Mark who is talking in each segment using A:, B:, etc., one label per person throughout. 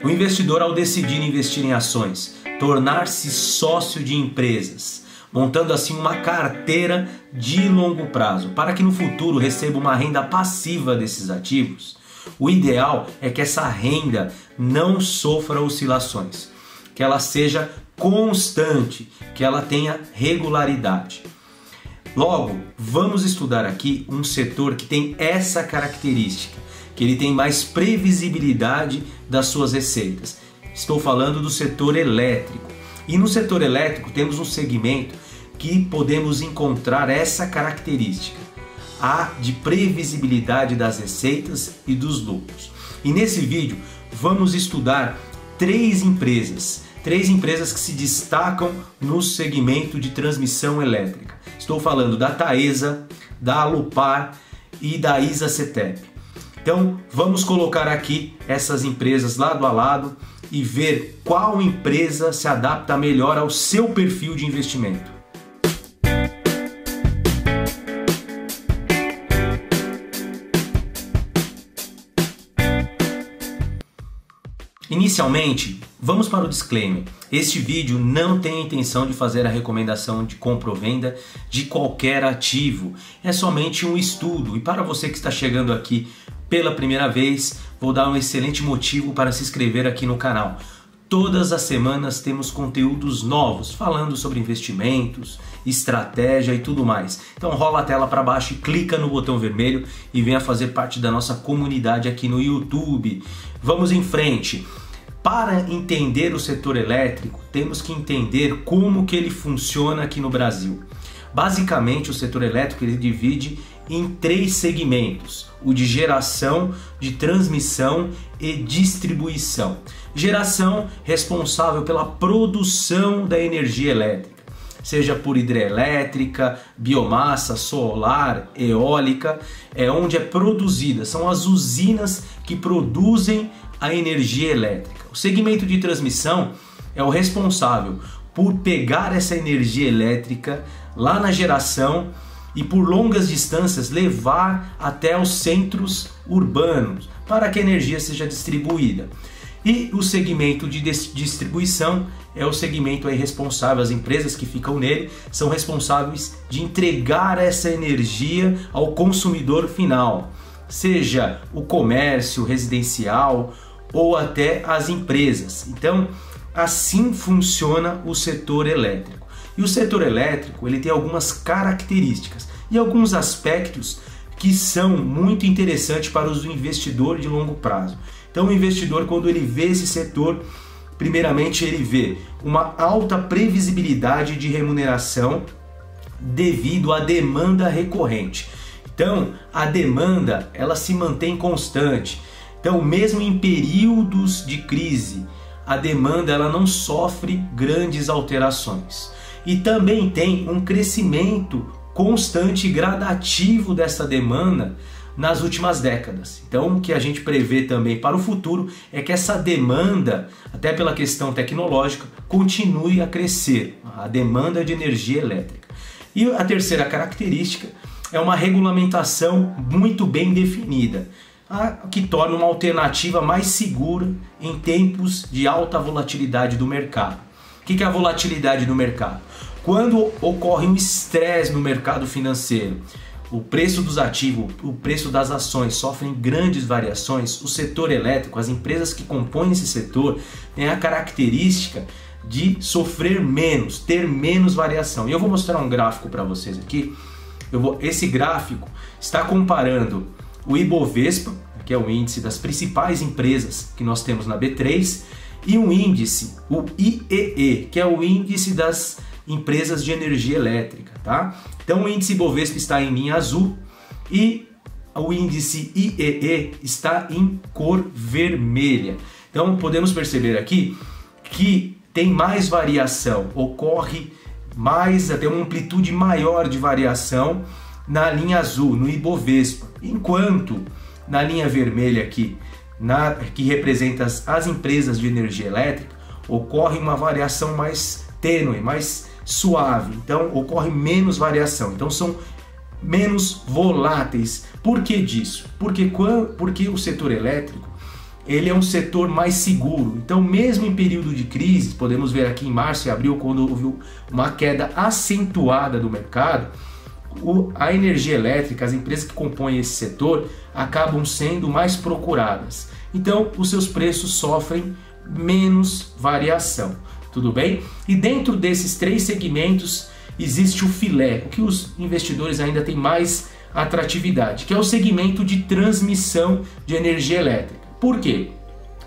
A: O investidor, ao decidir investir em ações, tornar-se sócio de empresas, montando assim uma carteira de longo prazo, para que no futuro receba uma renda passiva desses ativos, o ideal é que essa renda não sofra oscilações, que ela seja constante, que ela tenha regularidade. Logo, vamos estudar aqui um setor que tem essa característica, que ele tem mais previsibilidade das suas receitas. Estou falando do setor elétrico. E no setor elétrico temos um segmento que podemos encontrar essa característica, a de previsibilidade das receitas e dos lucros. E nesse vídeo vamos estudar três empresas que se destacam no segmento de transmissão elétrica. Estou falando da Taesa, da Alupar e da ISA-CETEP. Então vamos colocar aqui essas empresas lado a lado e ver qual empresa se adapta melhor ao seu perfil de investimento. Inicialmente, vamos para o disclaimer. Este vídeo não tem a intenção de fazer a recomendação de compra ou venda de qualquer ativo. É somente um estudo. E para você que está chegando aqui pela primeira vez, vou dar um excelente motivo para se inscrever aqui no canal. Todas as semanas temos conteúdos novos falando sobre investimentos, estratégia e tudo mais. Então rola a tela para baixo e clica no botão vermelho e venha fazer parte da nossa comunidade aqui no YouTube. Vamos em frente. Para entender o setor elétrico, temos que entender como que ele funciona aqui no Brasil. Basicamente, o setor elétrico ele divide em três segmentos: o de geração, de transmissão e distribuição. Geração, responsável pela produção da energia elétrica, seja por hidrelétrica, biomassa, solar, eólica, é onde é produzida, são as usinas que produzem a energia elétrica. O segmento de transmissão é o responsável por pegar essa energia elétrica lá na geração e por longas distâncias levar até os centros urbanos para que a energia seja distribuída. E o segmento de distribuição é o segmento aí responsável, as empresas que ficam nele são responsáveis de entregar essa energia ao consumidor final, seja o comércio residencial ou até as empresas. Então, assim funciona o setor elétrico. E o setor elétrico ele tem algumas características e alguns aspectos que são muito interessantes para o investidor de longo prazo. Então o investidor, quando ele vê esse setor, primeiramente ele vê uma alta previsibilidade de remuneração devido à demanda recorrente. Então a demanda ela se mantém constante. Então mesmo em períodos de crise, a demanda ela não sofre grandes alterações. E também tem um crescimento constante e gradativo dessa demanda nas últimas décadas. Então o que a gente prevê também para o futuro é que essa demanda, até pela questão tecnológica, continue a crescer, a demanda de energia elétrica. E a terceira característica é uma regulamentação muito bem definida, que torna uma alternativa mais segura em tempos de alta volatilidade do mercado. O que é a volatilidade do mercado? Quando ocorre um estresse no mercado financeiro, o preço dos ativos, o preço das ações sofrem grandes variações, o setor elétrico, as empresas que compõem esse setor, têm a característica de sofrer menos, ter menos variação. E eu vou mostrar um gráfico para vocês aqui. Esse gráfico está comparando o Ibovespa, que é o índice das principais empresas que nós temos na B3, e um índice, o IEE, que é o índice das empresas de energia elétrica, tá? Então o índice Ibovespa está em linha azul e o índice IEE está em cor vermelha. Então podemos perceber aqui que tem mais variação, ocorre mais, até uma amplitude maior de variação na linha azul, no Ibovespa, enquanto na linha vermelha aqui, que representa as empresas de energia elétrica, ocorre uma variação mais tênue, mais suave, então ocorre menos variação, então são menos voláteis. Por que disso? Porque o setor elétrico ele é um setor mais seguro. Então, mesmo em período de crise, podemos ver aqui em março e abril, quando houve uma queda acentuada do mercado, a energia elétrica, as empresas que compõem esse setor, acabam sendo mais procuradas. Então, os seus preços sofrem menos variação, tudo bem? E dentro desses 3 segmentos, existe o filé, o que os investidores ainda têm mais atratividade, que é o segmento de transmissão de energia elétrica. Por quê?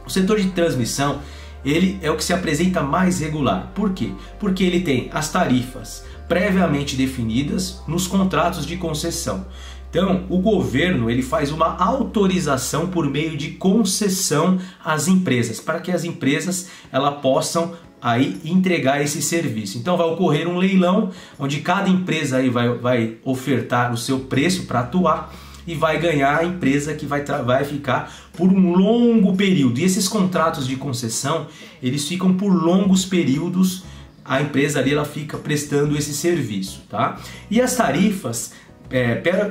A: O setor de transmissão, ele é o que se apresenta mais regular. Por quê? Porque ele tem as tarifas previamente definidas nos contratos de concessão. Então, o governo ele faz uma autorização por meio de concessão às empresas, para que as empresas elas possam aí entregar esse serviço. Então vai ocorrer um leilão, onde cada empresa aí vai ofertar o seu preço para atuar, e vai ganhar a empresa que vai ficar por um longo período. E esses contratos de concessão, eles ficam por longos períodos, a empresa ali ela fica prestando esse serviço, tá? E as tarifas,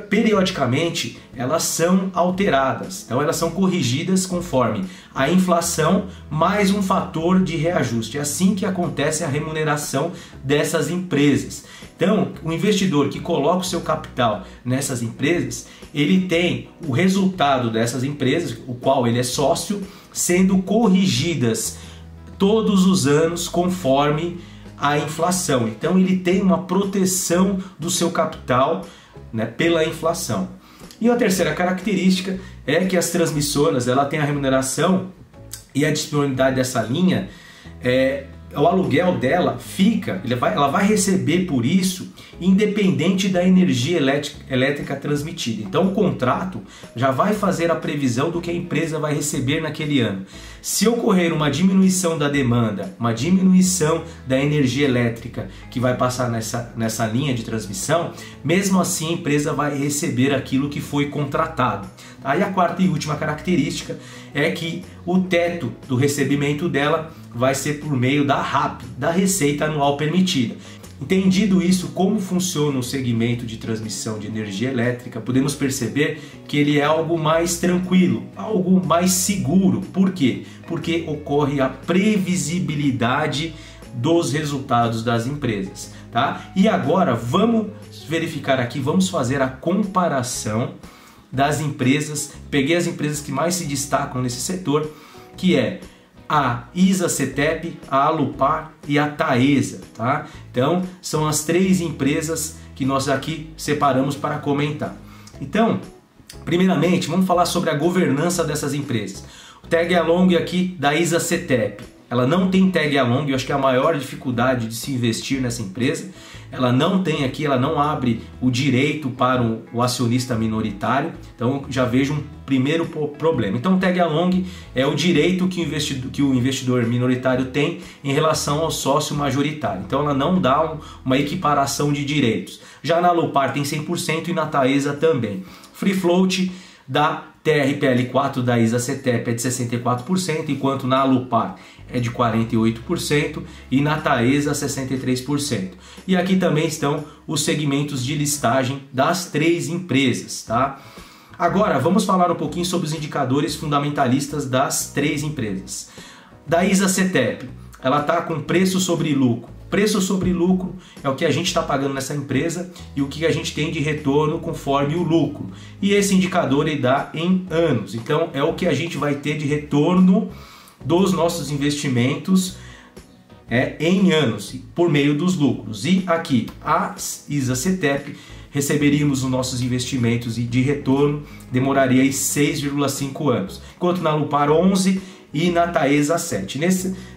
A: periodicamente, elas são alteradas, então elas são corrigidas conforme a inflação mais um fator de reajuste. É assim que acontece a remuneração dessas empresas. Então, o investidor que coloca o seu capital nessas empresas, ele tem o resultado dessas empresas, o qual ele é sócio, sendo corrigidas todos os anos conforme a inflação. Então, ele tem uma proteção do seu capital, né, pela inflação. E a terceira característica é que as transmissoras ela tem a remuneração e a disponibilidade dessa linha, o aluguel dela ela vai receber por isso, independente da energia elétrica transmitida. Então o contrato já vai fazer a previsão do que a empresa vai receber naquele ano. Se ocorrer uma diminuição da demanda, uma diminuição da energia elétrica que vai passar nessa linha de transmissão, mesmo assim a empresa vai receber aquilo que foi contratado. Aí a quarta e última característica é que o teto do recebimento dela vai ser por meio da RAP, da Receita Anual Permitida. Entendido isso, como funciona o segmento de transmissão de energia elétrica, podemos perceber que ele é algo mais tranquilo, algo mais seguro. Por quê? Porque ocorre a previsibilidade dos resultados das empresas, tá? E agora vamos verificar aqui, vamos fazer a comparação das empresas. Peguei as empresas que mais se destacam nesse setor, que é a ISA-CTEP, a Alupar e a Taesa, tá? Então, são as 3 empresas que nós aqui separamos para comentar. Então, primeiramente, vamos falar sobre a governança dessas empresas. O tag along aqui da ISA-CTEP, ela não tem tag along, eu acho que é a maior dificuldade de se investir nessa empresa. Ela não tem aqui, ela não abre o direito para o acionista minoritário, então já vejo um primeiro problema. Então o tag along é o direito que o investidor minoritário tem em relação ao sócio majoritário, então ela não dá uma equiparação de direitos. Já na Alupar tem 100% e na Taesa também. Free float da TRPL4 da ISA-CTEP é de 64%, enquanto na Alupar é de 48% e na Taesa 63%. E aqui também estão os segmentos de listagem das 3 empresas, tá? Agora vamos falar um pouquinho sobre os indicadores fundamentalistas das 3 empresas. Da ISA-CTEP, ela está com preço sobre lucro. Preço sobre lucro é o que a gente está pagando nessa empresa e o que a gente tem de retorno conforme o lucro. E esse indicador ele dá em anos. Então é o que a gente vai ter de retorno dos nossos investimentos em anos, por meio dos lucros. E aqui, a ISA-CTEP, receberíamos os nossos investimentos de retorno, demoraria 6,5 anos. Enquanto na Alupar 11 e na Taesa 7.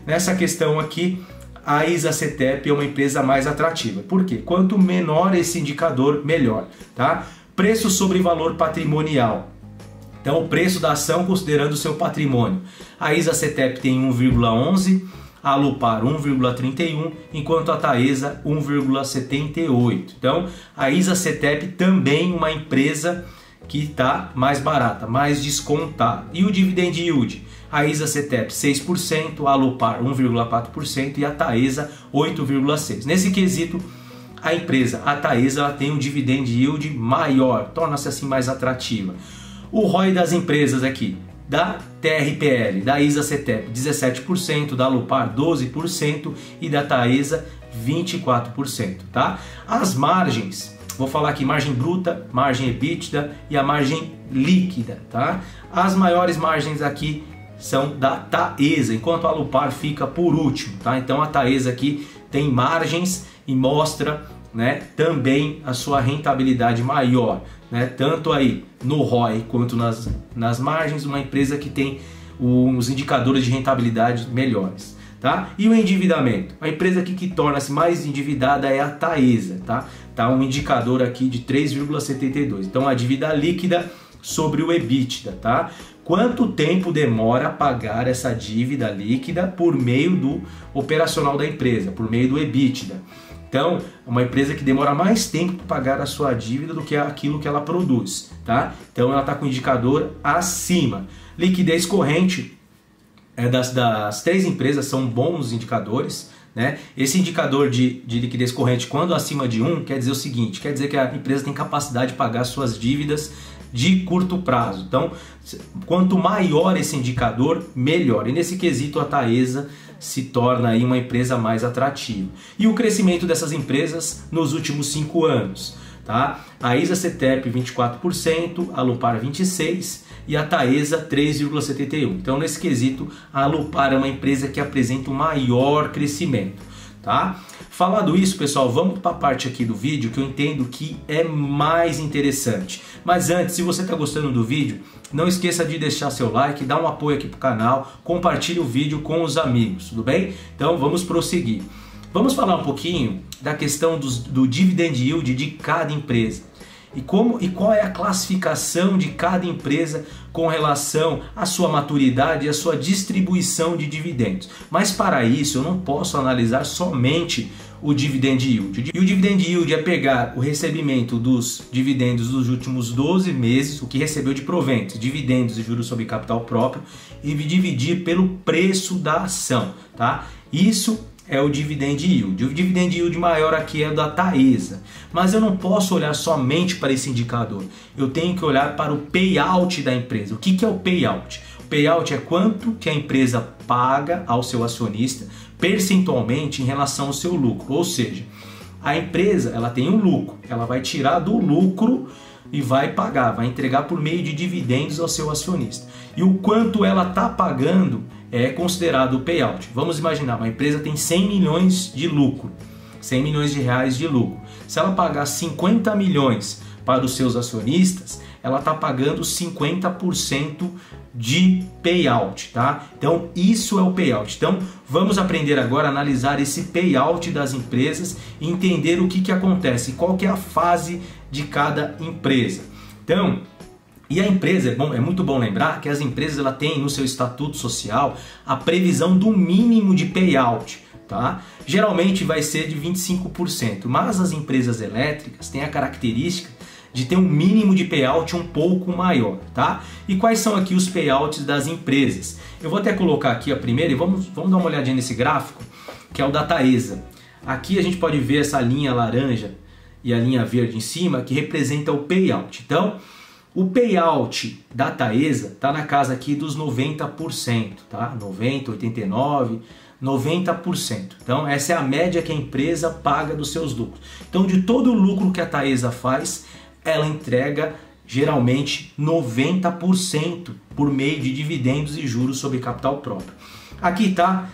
A: Nessa questão aqui, a ISA-CTEP é uma empresa mais atrativa. Por quê? Quanto menor esse indicador, melhor, tá? Preço sobre valor patrimonial. Então, o preço da ação considerando o seu patrimônio. A ISA-CTEP tem 1,11, a Alupar 1,31, enquanto a Taesa 1,78. Então, a ISA-CTEP também uma empresa que está mais barata, mais descontada. E o dividend yield? A ISA-CTEP 6%, a Alupar 1,4% e a Taesa 8,6%. Nesse quesito, a empresa, a Taesa, ela tem um dividend yield maior, torna-se assim mais atrativa. O ROI das empresas aqui, da TRPL, da ISA-CTEP 17%, da Alupar 12% e da Taesa 24%, tá? As margens, vou falar aqui margem bruta, margem EBITDA e a margem líquida, tá? As maiores margens aqui são da Taesa, enquanto a Alupar fica por último, tá? Então a Taesa aqui tem margens e mostra, né, também a sua rentabilidade maior, né, tanto aí no ROI quanto nas margens, uma empresa que tem os indicadores de rentabilidade melhores, tá? E o endividamento, a empresa aqui que torna-se mais endividada é a Taesa, tá um indicador aqui de 3,72, então a dívida líquida sobre o EBITDA, tá? Quanto tempo demora a pagar essa dívida líquida por meio do operacional da empresa, por meio do EBITDA. Então, é uma empresa que demora mais tempo para pagar a sua dívida do que aquilo que ela produz, tá? Então, ela está com o indicador acima. Liquidez corrente, das três empresas, são bons indicadores, né? Esse indicador de liquidez corrente, quando acima de 1, quer dizer o seguinte, quer dizer que a empresa tem capacidade de pagar suas dívidas de curto prazo. Então, quanto maior esse indicador, melhor. E nesse quesito, a Taesa se torna aí uma empresa mais atrativa. E o crescimento dessas empresas nos últimos 5 anos, tá? A ISA-CTEP 24%, a Alupar 26% e a Taesa 3,71%. Então, nesse quesito, a Alupar é uma empresa que apresenta um maior crescimento, tá? Falado isso, pessoal, vamos para a parte aqui do vídeo que eu entendo que é mais interessante. Mas antes, se você está gostando do vídeo, não esqueça de deixar seu like, dar um apoio aqui para o canal, compartilhe o vídeo com os amigos, tudo bem? Então vamos prosseguir. Vamos falar um pouquinho da questão do dividend yield de cada empresa. E qual é a classificação de cada empresa com relação à sua maturidade e à sua distribuição de dividendos. Mas para isso eu não posso analisar somente o dividend yield. E o dividend yield é pegar o recebimento dos dividendos dos últimos 12 meses, o que recebeu de proventos, dividendos e juros sobre capital próprio, e dividir pelo preço da ação, tá? Isso é o dividend yield. O dividend yield maior aqui é o da Taesa. Mas eu não posso olhar somente para esse indicador. Eu tenho que olhar para o payout da empresa. O que é o payout? O payout é quanto que a empresa paga ao seu acionista percentualmente em relação ao seu lucro. Ou seja, a empresa ela tem um lucro. Ela vai tirar do lucro e vai pagar, vai entregar por meio de dividendos ao seu acionista. E o quanto ela está pagando é considerado o payout. Vamos imaginar, uma empresa tem 100 milhões de lucro, 100 milhões de reais de lucro. Se ela pagar 50 milhões para os seus acionistas, ela está pagando 50% de payout, tá? Então isso é o payout. Então vamos aprender agora a analisar esse payout das empresas e entender o que acontece, qual que é a fase de cada empresa. Então, e a empresa, é muito bom lembrar que as empresas ela têm no seu estatuto social a previsão do mínimo de payout, tá? Geralmente vai ser de 25%, mas as empresas elétricas têm a característica de ter um mínimo de payout um pouco maior, tá? E quais são aqui os payouts das empresas? Eu vou até colocar aqui a primeira e vamos dar uma olhadinha nesse gráfico, que é o da Taesa. Aqui a gente pode ver essa linha laranja e a linha verde em cima, que representa o payout. Então, o payout da Taesa está na casa aqui dos 90%, tá? 90%, 89%, 90%. Então essa é a média que a empresa paga dos seus lucros. Então de todo o lucro que a Taesa faz, ela entrega geralmente 90% por meio de dividendos e juros sobre capital próprio. Aqui está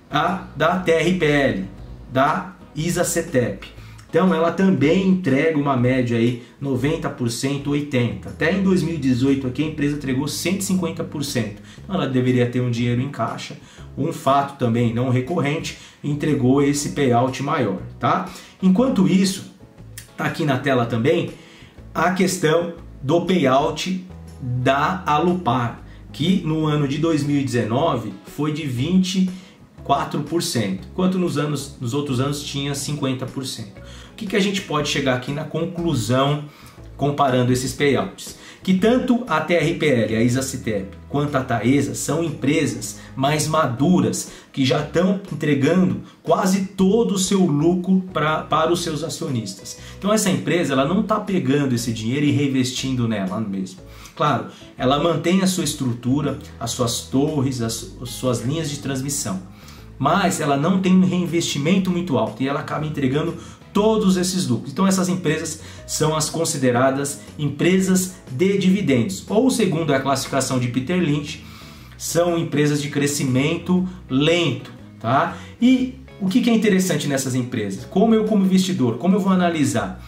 A: a da TRPL, da ISA-CTEP. Então ela também entrega uma média aí 90%, 80%. Até em 2018 aqui a empresa entregou 150%. Então ela deveria ter um dinheiro em caixa. Um fato também não recorrente, entregou esse payout maior, tá? Enquanto isso, tá aqui na tela também a questão do payout da Alupar, que no ano de 2019 foi de 24%, enquanto nos outros anos tinha 50%. O que a gente pode chegar aqui na conclusão comparando esses payouts? Que tanto a TRPL, a ISA-CTEP, quanto a Taesa são empresas mais maduras, que já estão entregando quase todo o seu lucro para os seus acionistas. Então essa empresa ela não está pegando esse dinheiro e reinvestindo nela mesmo. Claro, ela mantém a sua estrutura, as suas torres, as suas linhas de transmissão, mas ela não tem um reinvestimento muito alto e ela acaba entregando todos esses lucros. Então essas empresas são as consideradas empresas de dividendos, ou segundo a classificação de Peter Lynch, são empresas de crescimento lento, tá? E o que é interessante nessas empresas? Como investidor, como eu vou analisar?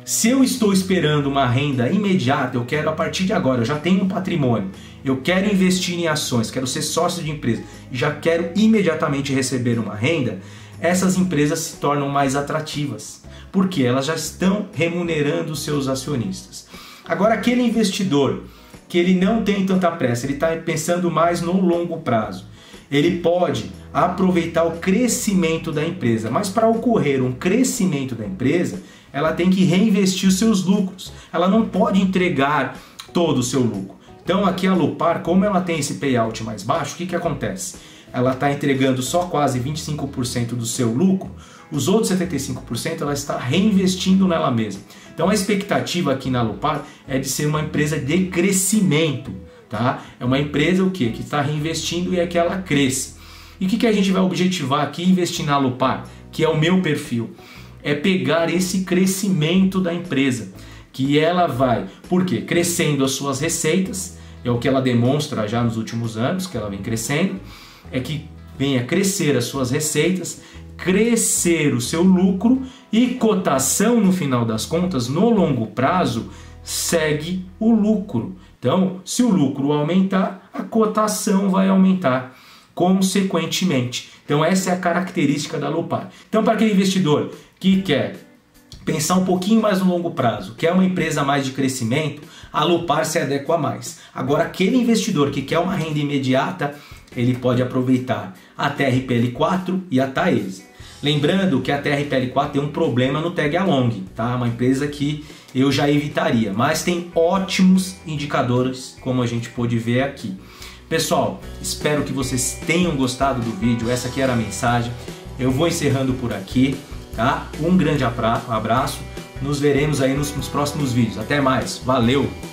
A: Se eu estou esperando uma renda imediata, eu quero a partir de agora, eu já tenho um patrimônio, eu quero investir em ações, quero ser sócio de empresa e já quero imediatamente receber uma renda, essas empresas se tornam mais atrativas, porque elas já estão remunerando os seus acionistas. Agora, aquele investidor que ele não tem tanta pressa, ele está pensando mais no longo prazo, ele pode aproveitar o crescimento da empresa, mas para ocorrer um crescimento da empresa, ela tem que reinvestir os seus lucros, ela não pode entregar todo o seu lucro. Então aqui a Alupar, como ela tem esse payout mais baixo, o que acontece? Ela está entregando só quase 25% do seu lucro, os outros 75% ela está reinvestindo nela mesma. Então a expectativa aqui na Alupar é de ser uma empresa de crescimento, tá? É uma empresa o quê? Que está reinvestindo e é que ela cresce. E o que a gente vai objetivar aqui investir na Alupar, que é o meu perfil? É pegar esse crescimento da empresa, que ela vai, por quê? Crescendo as suas receitas, é o que ela demonstra já nos últimos anos, que ela vem crescendo, é que venha crescer as suas receitas, crescer o seu lucro e cotação no final das contas, no longo prazo, segue o lucro. Então, se o lucro aumentar, a cotação vai aumentar consequentemente. Então, essa é a característica da Alupar. Então, para aquele investidor que quer pensar um pouquinho mais no longo prazo, quer uma empresa mais de crescimento, a Alupar se adequa mais. Agora, aquele investidor que quer uma renda imediata, ele pode aproveitar a TRPL4 e a Taesa. Lembrando que a TRPL4 tem um problema no tag along, tá? Uma empresa que eu já evitaria, mas tem ótimos indicadores, como a gente pôde ver aqui. Pessoal, espero que vocês tenham gostado do vídeo, essa aqui era a mensagem. Eu vou encerrando por aqui, tá? Um grande abraço, nos veremos aí nos próximos vídeos. Até mais, valeu!